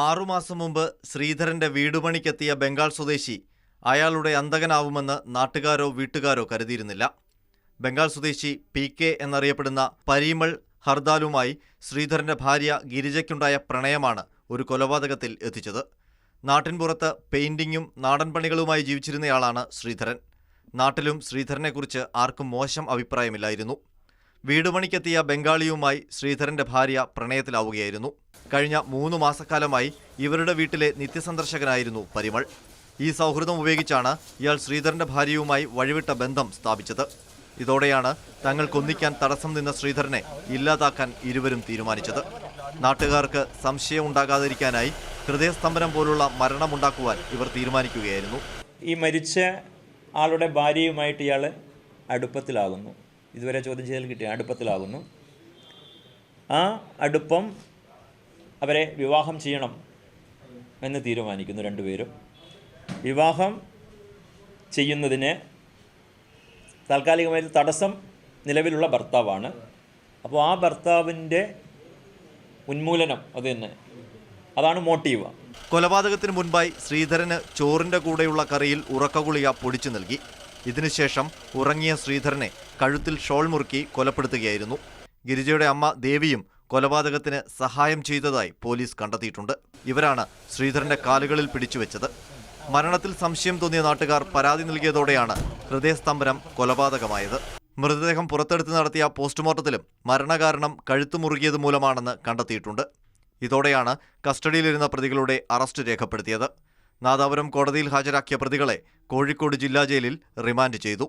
ആറുമാസം മുമ്പ് ശ്രീധരന്റെ വീടുപണിക്കെത്തിയ ബംഗാൾ സ്വദേശി അയാളുടെ അന്തകനാവുമെന്ന് നാട്ടുകാരോ വീട്ടുകാരോ കരുതിയിരുന്നില്ല. ബംഗാൾ സ്വദേശി PK എന്നറിയപ്പെടുന്ന പരീമൾ ഹർദാലുമായി ശ്രീധരന്റെ ഭാര്യ ഗിരിജയ്ക്കുണ്ടായ പ്രണയമാണ് ഒരു കൊലപാതകത്തിൽ എത്തിച്ചത്. നാട്ടിൻപുറത്ത് പെയിന്റിങ്ങും നാടൻ പണികളുമായി ജീവിച്ചിരുന്നയാളാണ് ശ്രീധരൻ. നാട്ടിലും ശ്രീധരനെക്കുറിച്ച് ആർക്കും മോശം അഭിപ്രായമില്ലായിരുന്നു. വീടുപണിക്കെത്തിയ ബംഗാളിയുമായി ശ്രീധരന്റെ ഭാര്യ പ്രണയത്തിലാവുകയായിരുന്നു. കഴിഞ്ഞ 3 മാസക്കാലമായി ഇവരുടെ വീട്ടിലെ നിത്യസന്ദർശകനായിരുന്നു പരിമൾ. ഈ സൗഹൃദം ഉപയോഗിച്ചാണ് ഇയാൾ ശ്രീധരന്റെ ഭാര്യയുമായി വഴിവിട്ട ബന്ധം സ്ഥാപിച്ചത്. ഇതോടെയാണ് തങ്ങൾക്കൊന്നിക്കാൻ തടസ്സം നിന്ന ശ്രീധരനെ ഇല്ലാതാക്കാൻ ഇരുവരും തീരുമാനിച്ചത്. നാട്ടുകാർക്ക് സംശയം ഉണ്ടാകാതിരിക്കാനായി ഹൃദയസ്തംഭനം പോലുള്ള മരണമുണ്ടാക്കുവാൻ ഇവർ തീരുമാനിക്കുകയായിരുന്നു. ഈ മരിച്ച ആളുടെ ഭാര്യയുമായിട്ട് ഇയാൾ അടുപ്പത്തിലാകുന്നു. ഇതുവരെ ചോദ്യം ചെയ്യൽ കിട്ടിയ അടുപ്പത്തിലാകുന്നു. ആ അടുപ്പം അവരെ വിവാഹം ചെയ്യണം എന്ന് തീരുമാനിക്കുന്നു. രണ്ടുപേരും വിവാഹം ചെയ്യുന്നതിന് താൽക്കാലികമായി തടസ്സം നിലവിലുള്ള ഭർത്താവാണ്. അപ്പോൾ ആ ഭർത്താവിൻ്റെ ഉന്മൂലനം അത് തന്നെ, അതാണ് മോട്ടീവ്. കൊലപാതകത്തിന് മുൻപായി ശ്രീധരന് ചോറിന്റെ കൂടെയുള്ള കറിയിൽ ഉറക്കഗുളിക പൊടിച്ചു നൽകി. ഇതിനുശേഷം ഉറങ്ങിയ ശ്രീധരനെ കഴുത്തിൽ ഷോൾ മുറുക്കി കൊലപ്പെടുത്തുകയായിരുന്നു. ഗിരിജയുടെ അമ്മ ദേവിയും കൊലപാതകത്തിന് സഹായം ചെയ്തതായി പോലീസ് കണ്ടെത്തിയിട്ടുണ്ട്. ഇവരാണ് ശ്രീധരന്റെ കാലുകളിൽ പിടിച്ചുവെച്ചത്. മരണത്തിൽ സംശയം തോന്നിയ നാട്ടുകാർ പരാതി നൽകിയതോടെയാണ് ഹൃദയസ്തംഭനം കൊലപാതകമായത്. മൃതദേഹം പുറത്തെടുത്ത് നടത്തിയ പോസ്റ്റ്മോർട്ടത്തിലും മരണകാരണം കഴുത്തു മുറുകിയത് മൂലമാണെന്ന് കണ്ടെത്തിയിട്ടുണ്ട്. ഇതോടെയാണ് കസ്റ്റഡിയിലിരുന്ന പ്രതികളുടെ അറസ്റ്റ് രേഖപ്പെടുത്തിയത്. നാദാപുരം കോടതിയിൽ ഹാജരാക്കിയ പ്രതികളെ കോഴിക്കോട് ജില്ലാ ജയിലിൽ റിമാൻഡ് ചെയ്തു.